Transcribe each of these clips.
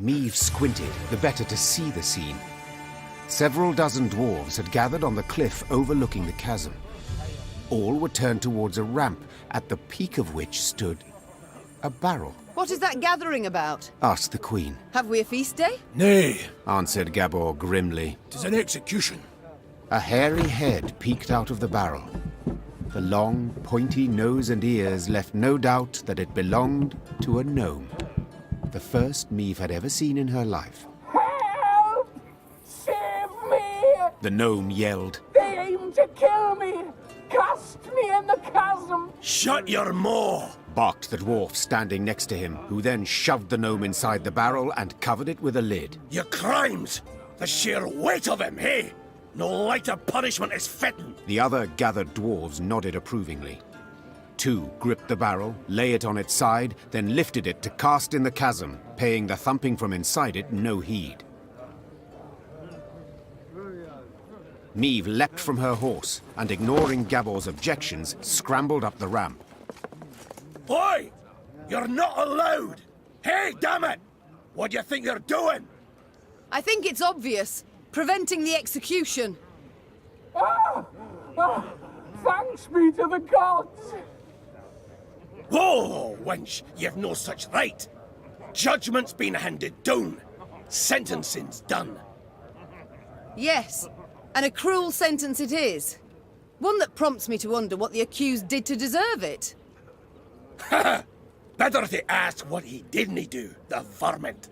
Meave squinted, the better to see the scene. Several dozen dwarves had gathered on the cliff overlooking the chasm. All were turned towards a ramp, at the peak of which stood a barrel. What is that gathering about? Asked the Queen. Have we a feast day? Nay, Answered Gabor grimly. 'tis an execution. A hairy head peeked out of the barrel. The long, pointy nose and ears left no doubt that it belonged to a gnome. The first Meave had ever seen in her life. Help! Save me! The gnome yelled. They aim to kill me! Cast me in the chasm! Shut your maw! Barked the dwarf standing next to him, who then shoved the gnome inside the barrel and covered it with a lid. Your crimes! The sheer weight of them, hey? No lighter punishment is fitting. The other gathered dwarves nodded approvingly. Two gripped the barrel, lay it on its side, then lifted it to cast in the chasm, paying the thumping from inside it no heed. Meave leapt from her horse, and ignoring Gabor's objections, scrambled up the ramp. Oi! You're not allowed! Hey, damn it! What do you think you're doing? I think it's obvious. Preventing the execution. Ah! Ah! Thanks be to the gods! Whoa, wench, you've no such right. Judgment's been handed down. Sentencing's done. Yes, and a cruel sentence it is. One that prompts me to wonder what the accused did to deserve it. Better to ask what he didn't do, the varmint.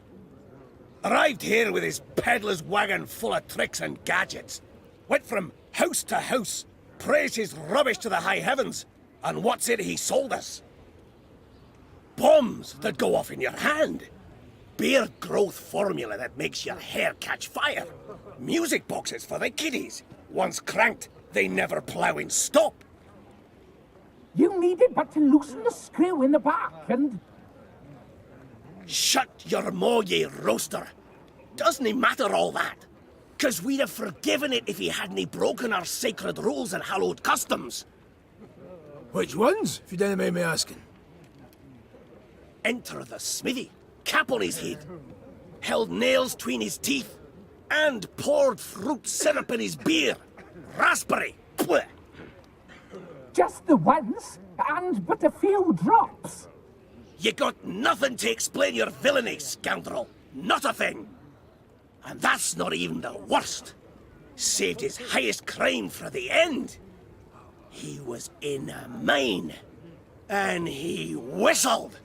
Arrived here with his peddler's wagon full of tricks and gadgets. Went from house to house, praised his rubbish to the high heavens, and what's it he sold us? Bombs that go off in your hand. Beer growth formula that makes your hair catch fire. Music boxes for the kiddies. Once cranked, they never plough in stop. You needed but to loosen the screw in the back and... Shut your maw, ye roaster. Doesn't he matter all that? 'Cause we'd have forgiven it if he hadn't broken our sacred rules and hallowed customs. Which ones, if you don't mind me asking? Enter the smithy, cap on his head, held nails between his teeth, and poured fruit syrup in his beer. Raspberry. Blech. Just the once, and but a few drops. You got nothing to explain your villainy, scoundrel. Not a thing. And that's not even the worst. Saved his highest crime for the end. He was in a mine. And he whistled.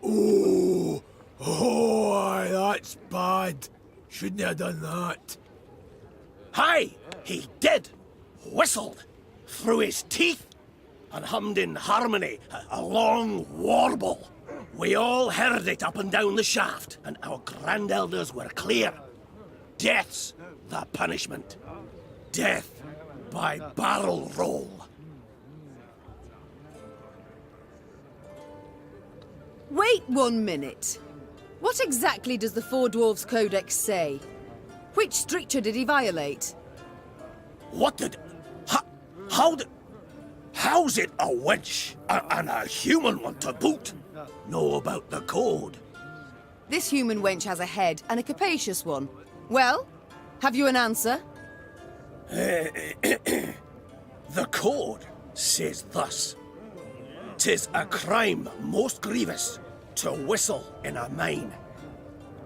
Oh, aye, that's bad. Shouldn't have done that. Hi, he did. Whistled. Through his teeth. And hummed in harmony, a long warble. We all heard it up and down the shaft, and our grand-elders were clear. Death's the punishment. Death by barrel roll. Wait 1 minute. What exactly does the Four Dwarfs Codex say? Which stricture did he violate? What did... How did... How's it a wench and a human one to boot know about the code? This human wench has a head, and a capacious one. Well, have you an answer? The code says thus. 'Tis a crime most grievous to whistle in a mine.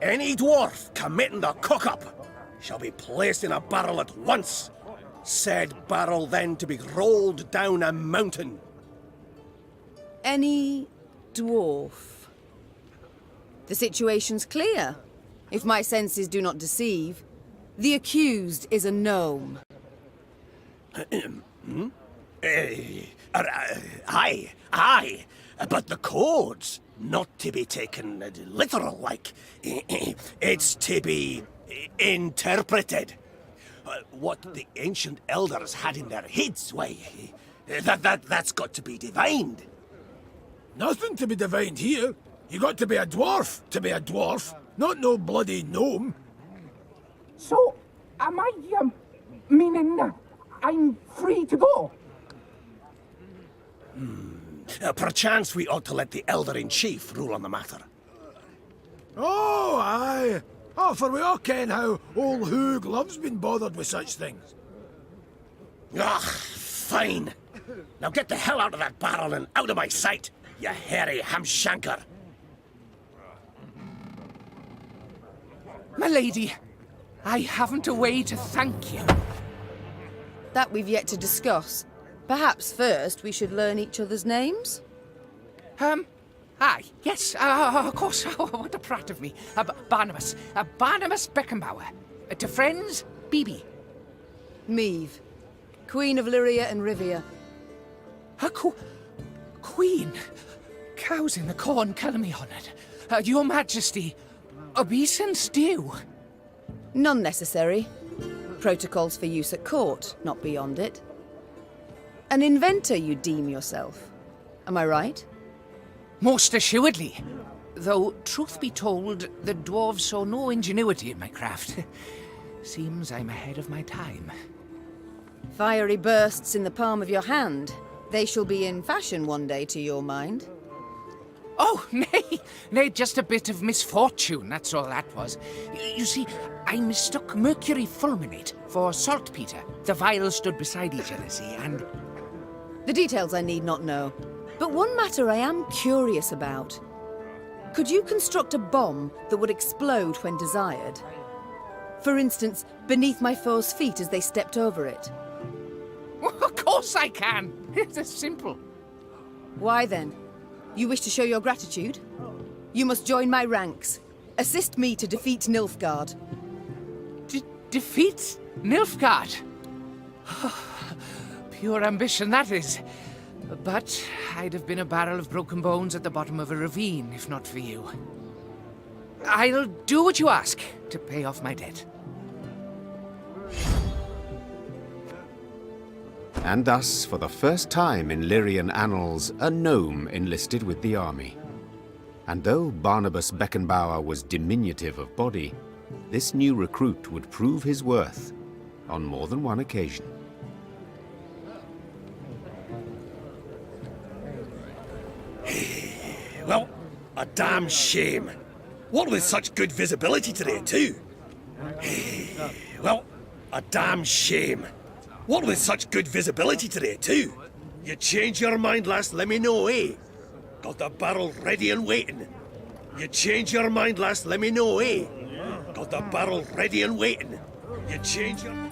Any dwarf committing the cock-up shall be placed in a barrel at once. Said barrel then to be rolled down a mountain. Any dwarf. The situation's clear. If my senses do not deceive, the accused is a gnome. Aye, but the code's not to be taken literal like. It's to be interpreted. What the ancient elders had in their heads, why, that's got to be divined. Nothing to be divined here. You got to be a dwarf to be a dwarf, not no bloody gnome. So, am I, meaning I'm free to go? Perchance we ought to let the Elder-in-Chief rule on the matter. Oh, Oh, for we all ken how old Hoog loves being bothered with such things. Ah, fine. Now get the hell out of that barrel and out of my sight, you hairy hamshanker. My lady, I haven't a way to thank you. That we've yet to discuss. Perhaps first we should learn each other's names? Aye, yes, of course. Oh, what a prat of me. Barnabas. Barnabas Beckenbauer. To friends, Bibi. Meve, Queen of Lyria and Rivia. Queen. Cows in the corn, colour me honoured. Your Majesty, obeisance due. None necessary. Protocols for use at court, not beyond it. An inventor, you deem yourself. Am I right? Most assuredly. Though, truth be told, the dwarves saw no ingenuity in my craft. Seems I'm ahead of my time. Fiery bursts in the palm of your hand. They shall be in fashion one day, to your mind. Oh, nay, just a bit of misfortune, that's all that was. You see, I mistook mercury fulminate for saltpeter. The vials stood beside each other, see, and... The details I need not know. But one matter I am curious about. Could you construct a bomb that would explode when desired? For instance, beneath my foe's feet as they stepped over it. Of course I can. It's simple. Why then? You wish to show your gratitude? You must join my ranks. Assist me to defeat Nilfgaard. Defeat Nilfgaard? Pure ambition, that is. But I'd have been a barrel of broken bones at the bottom of a ravine, if not for you. I'll do what you ask to pay off my debt. And thus, for the first time in Lyrian annals, a gnome enlisted with the army. And though Barnabas Beckenbauer was diminutive of body, this new recruit would prove his worth on more than one occasion. Well, a damn shame. What with such good visibility today, too? Well, a damn shame. What with such good visibility today, too? You change your mind, lass, let me know, eh? Got the barrel ready and waiting. You change your mind, lass, let me know, eh? Got the barrel ready and waiting. You change your...